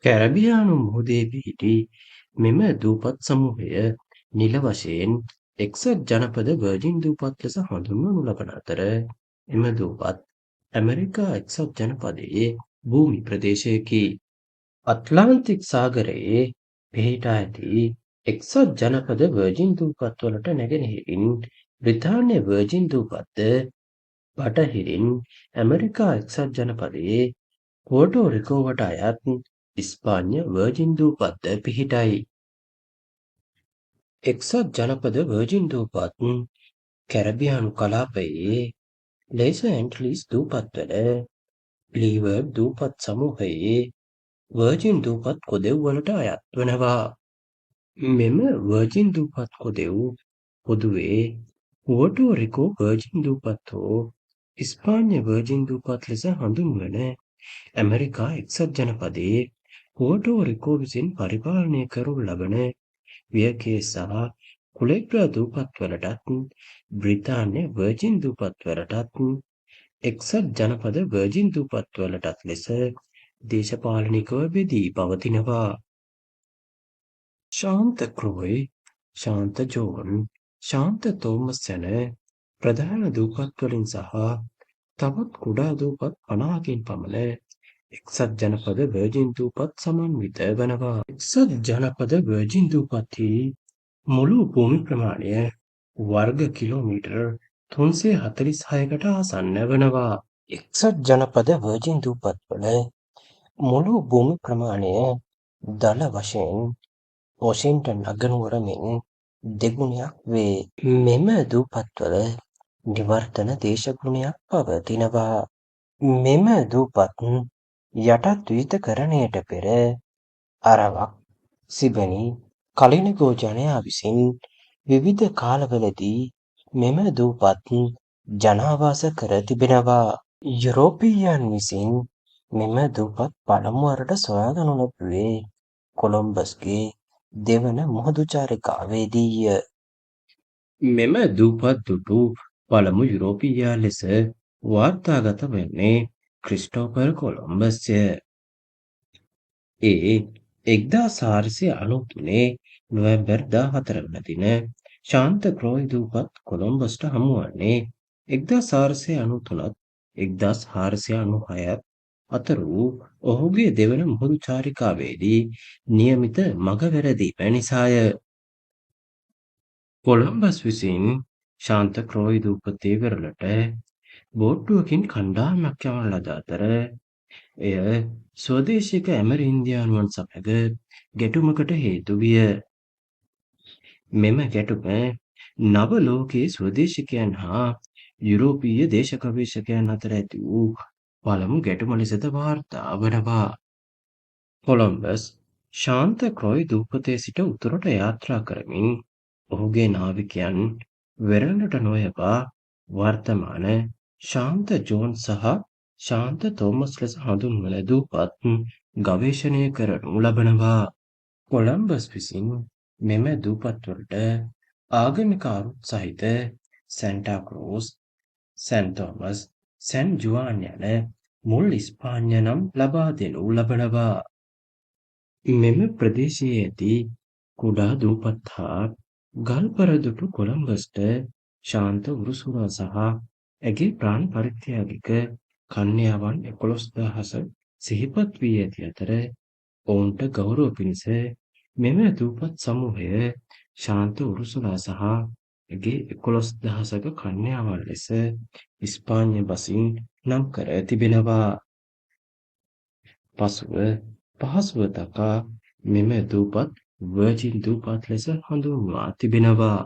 කැරබියානු මුහුදේ පිහිටි මෙම දූපත් සමූහය නිල වශයෙන් එක්සත් ජනපද වර්ජින් දූපත් ලෙස හඳුන්වනු ලබන අතර එම දූපත් ඇමරිකා එක්සත් ජනපදයේ භූමි ප්‍රදේශයකි. අට්ලාන්තික් සාගරයේ පිහිටා ඇති එක්සත් ජනපද වර්ජින් දූපත්වලට නැගෙනහිරින් බ්‍රිතාන්‍ය වර්ජින් දූපත්ද බටහිරින් ඇමරිකා එක්සත් ජනපදයේ පුවර්ටෝ රිකෝවට අයත් ඉස්පාඤ්ඤ වර්ජින් දූපත්ද පිහිටයි. එක්සත් ජනපද වර්ජින් දූපත් කැරබියානු කලාපයේ ලේස ඇන්ටිලිස් දූපත්වල ලීවර්ඩ් දූපත් සමූහයේ වර්ජින් දූපත් කොදෙව් වලට අයත් වනවා. මෙම වර්ජින් දූපත් කොදෙව් පොදුවේ පුවර්ටෝ රිකෝ වර්ජින් දූපත් හෝ ඉස්පාඤ්ඤ වර්ජින් දූපත් ලෙස හඳුන්වන ඇමරිකා එක්සත් ජනපදයේ පුවර්ටෝ රිකෝ විසින් පරිපාලනය කරනු ලබන වියකේ සහ කුලෙග්‍රා දූපත්වලටත් බ්‍රිතාන්‍ය වර්ජින් දූපත්වලටත් එක්සත් ජනපද වර්ජින් දූපත්වලටත් ලෙස දේශපාලනිකව බෙදී පවතිනවා. ශාන්ත ක්‍රොයි, ශාන්ත ජෝන්, ශාන්ත තෝමස් යන ප්‍රධාන දූපත්වලින් සහ තවත් කුඩා දූපත් 50කින් පමණ එක්සත් ජනපද වර්ජින් දූපත් සමන්විත වනවා. එක්සත් ජනපද වර්ජින් දූපත්හි මුළු භූමි ප්‍රමාණය වර්ග කිලෝමීටර් 346කට ආසන්න වනවා. එක්සත් ජනපද වර්ජින් දූපත්වල මුළු භූමි ප්‍රමාණය දළ වශයෙන් වොෂින්ටන් නගරනුවර මෙන් දෙගුණයක් වේ. මෙම දූපත්වල නිවර්තන දේශගුණයක් පවතිනවා. මෙම දූපත් යටත් විජිතකරණයට පෙර අරවක්, සිබනි, කලිනගෝ ජනයා විසින් විවිධ කාලවලදී මෙම දූපත් ජනාවාස කර තිබෙනවා. යුරෝපීයයන් විසින් මෙම දූපත් පළමු වරට සොයාගනු ලැබුවේ කොළඹස්ගේ දෙවන මුහුදු චාරිකාවේදීය. මෙම දූපත් දුටු පළමු යුරෝපීයයා ලෙස වාර්තාගත වන්නේ ක්‍රිස්ටෝෆර් කොළඹස්ය. ඒ 1493 නොවැම්බර් 14 වන දින ශාන්ත ක්‍රොයි දූපත් කොළඹස්ට හමුවන්නේ 1493ත් 1496ත් අතර වූ ඔහුගේ දෙවන මුහුදු චාරිකාවේදී නියමිත මගවැරදීම නිසාය. කොළඹස් විසින් ශාන්ත ක්‍රොයි දූපතේ වෙරළට බෝට්ටුවකින් කණ්ඩායමක් යවන ලද අතර එය ස්වදේශික ඇමරින්දියානුවන් සමග ගැටුමකට හේතු විය. මෙම ගැටුම නව ලෝකයේ ස්වදේශිකයන් හා යුරෝපීය දේශගවේෂකයන් අතර ඇති වූ පළමු ගැටුම ලෙසද වාර්තා වනවා. කොළඹස් ශාන්ත ක්‍රොයි දූපතේ සිට උතුරට යාත්‍රා කරමින් ඔහුගේ නාවිකයන් වෙරළට නොයවා වර්තමාන ශාන්ත ජෝන් සහ ශාන්ත තෝමස් ලෙස හඳුන්වන දූපත් ගවේෂණය කරනු ලබනවා. කොළඹස් විසින් මෙම දූපත්වලට ආගමික අරුත් සහිත Santa Cruz, San Thomas, San Juan යන මුල් ඉස්පාඤ්ඤ නම් ලබා දෙනු ලබනවා. මෙම ප්‍රදේශයේ ඇති කුඩා දූපත් හා ගල්පර දුටු කොළඹස්ට ශාන්ත උරුසුවා සහ ඇගේ ප්‍රාණ පරිත්‍යාගික කන්‍යාවන් 11,000 සිහිපත් වී ඇති අතර ඔවුන්ට ගෞරව පිණිස මෙම දූපත් සමූහය ශාන්ත උරුසුලා සහ ඇගේ 11,000ක කන්‍යාවන් ලෙස ඉස්පාඤ්ඤ බසින් නම් කර තිබෙනවා. පසුව පහසුව දක්වා මෙම දූපත් වර්ජින් දූපත් ලෙස හඳුන්වා තිබෙනවා.